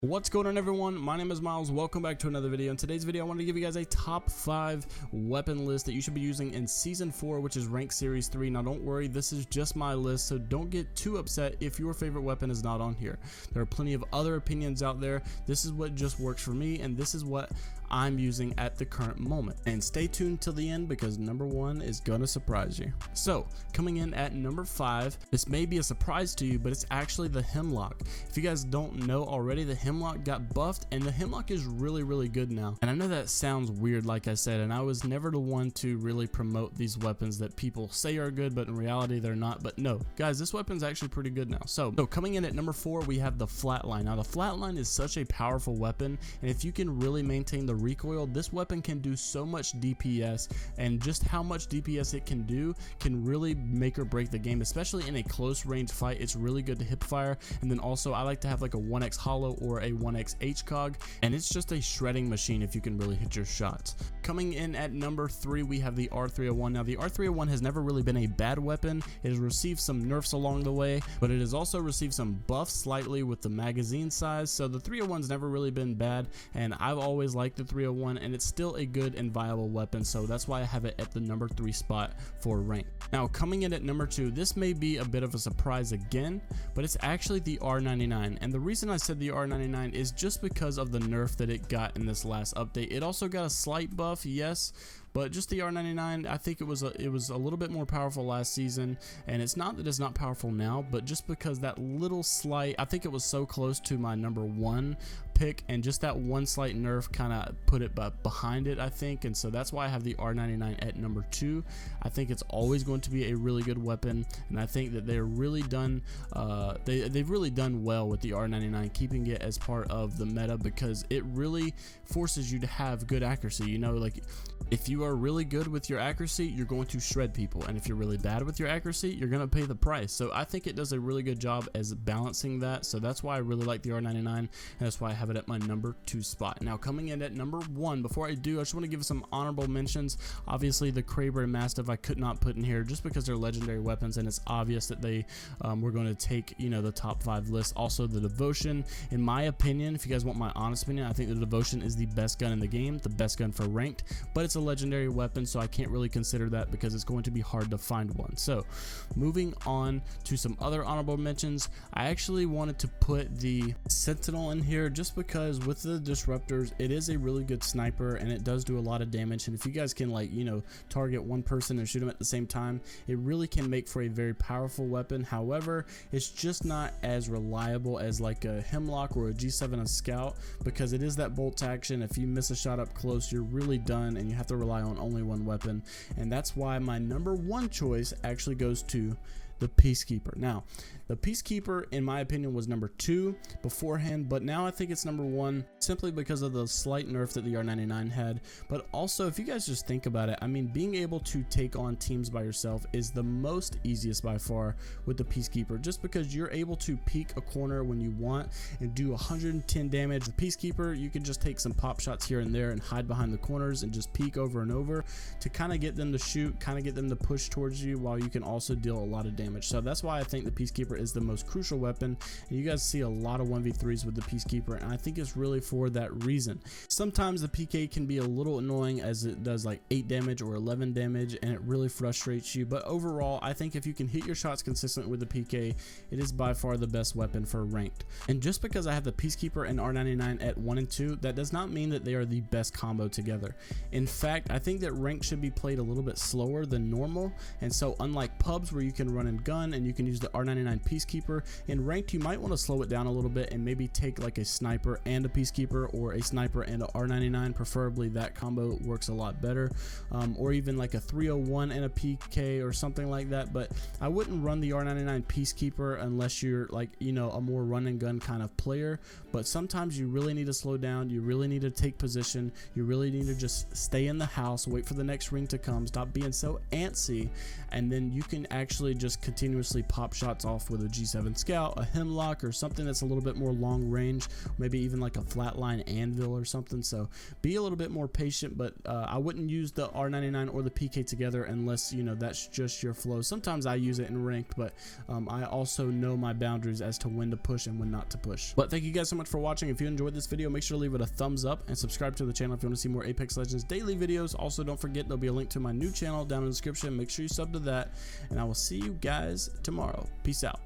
What's going on, everyone? My name is Miles. Welcome back to another video. In today's video, I want to give you guys a top 5 weapon list that you should be using in Season 4, which is Ranked Series 3. Now, don't worry, this is just my list, so don't get too upset if your favorite weapon is not on here. There are plenty of other opinions out there. This is what just works for me, and this is what I'm using at the current moment. And stay tuned till the end because number 1 is gonna surprise you. So, coming in at number 5, this may be a surprise to you, but it's actually the Hemlock. If you guys don't know already, the Hemlock got buffed, and the Hemlock is really good now. And I know that sounds weird, like I said, and I was never the one to really promote these weapons that people say are good, but in reality they're not. But no, guys, this weapon's actually pretty good now. So coming in at number 4, we have the Flatline. Now, the Flatline is such a powerful weapon, and if you can really maintain the recoil, this weapon can do so much DPS, and just how much DPS it can do can really make or break the game, especially in a close range fight. It's really good to hip fire. And then also I like to have like a 1x hollow or a 1x HCOG, and it's just a shredding machine if you can really hit your shots. Coming in at number 3, we have the R301. Now, the R301 has never really been a bad weapon. It has received some nerfs along the way, but it has also received some buffs slightly with the magazine size. So the 301's never really been bad, and I've always liked the 301, and it's still a good and viable weapon, so that's why I have it at the number 3 spot for rank. Now, coming in at number 2, this may be a bit of a surprise again, but it's actually the R99, and the reason I said the R99 is just because of the nerf that it got in this last update. It also got a slight buff, yes, but just the R99, I think it was a little bit more powerful last season, and it's not that it's not powerful now, but just because that little slight, I think it was so close to my number 1 pick, and just that one slight nerf kind of put it behind it, I think, and so that's why I have the R99 at number 2. I think it's always going to be a really good weapon, and I think that they're really done they've really done well with the R99, keeping it as part of the meta, because it really forces you to have good accuracy. You know, like, if you are really good with your accuracy, you're going to shred people, and if you're really bad with your accuracy, you're going to pay the price. So I think it does a really good job as balancing that, so that's why I really like the R99, and that's why I have it at my number 2 spot. Now, coming in at number 1, before I do, I just want to give some honorable mentions. Obviously, the Kraber and Mastiff I could not put in here just because they're legendary weapons, and it's obvious that they were going to take, you know, the top 5 list. Also, the Devotion, in my opinion, if you guys want my honest opinion, I think the Devotion is the best gun in the game, the best gun for ranked, but it's a legendary weapon, so I can't really consider that because it's going to be hard to find one. So moving on to some other honorable mentions, I actually wanted to put the Sentinel in here just because with the disruptors, it is a really good sniper, and it does do a lot of damage, and if you guys can, like, you know, target one person and shoot them at the same time, it really can make for a very powerful weapon. However, it's just not as reliable as like a Hemlock or a G7 a Scout, because it is that bolt action. If you miss a shot up close, you're really done, and you have to rely on only one weapon, and that's why my number 1 choice actually goes to the Peacekeeper. Now, the Peacekeeper, in my opinion, was number 2 beforehand, but now I think it's number 1 simply because of the slight nerf that the R99 had. But also, if you guys just think about it, I mean, being able to take on teams by yourself is the most easiest by far with the Peacekeeper, just because you're able to peek a corner when you want and do 110 damage. The Peacekeeper, you can just take some pop shots here and there and hide behind the corners and just peek over and over to kind of get them to shoot, kind of get them to push towards you, while you can also deal a lot of damage. So that's why I think the Peacekeeper is the most crucial weapon, and you guys see a lot of 1v3s with the Peacekeeper, and I think it's really for that reason. Sometimes the PK can be a little annoying as it does like 8 damage or 11 damage, and it really frustrates you, but overall I think if you can hit your shots consistent with the PK, it is by far the best weapon for ranked. And just because I have the Peacekeeper and R99 at 1 and 2, that does not mean that they are the best combo together. In fact, I think that ranked should be played a little bit slower than normal, and so unlike pubs where you can run and gun and you can use the R99 Peacekeeper, in ranked you might want to slow it down a little bit and maybe take like a sniper and a Peacekeeper, or a sniper and a R99. Preferably that combo works a lot better, or even like a 301 and a PK or something like that. But I wouldn't run the R99 Peacekeeper unless you're like, you know, a more run and gun kind of player. But sometimes you really need to slow down, you really need to take position, you really need to just stay in the house, wait for the next ring to come, stop being so antsy, and then you can actually just continuously pop shots off with a G7 Scout, a Hemlock, or something that's a little bit more long range, maybe even like a Flatline Anvil or something. So be a little bit more patient, but I wouldn't use the R99 or the PK together unless, you know, that's just your flow. Sometimes I use it in ranked, but I also know my boundaries as to when to push and when not to push. But thank you guys so much for watching. If you enjoyed this video, make sure to leave it a thumbs up and subscribe to the channel if you want to see more Apex Legends daily videos. Also, don't forget there'll be a link to my new channel down in the description. Make sure you sub to that, and I will see you guys tomorrow. Peace out.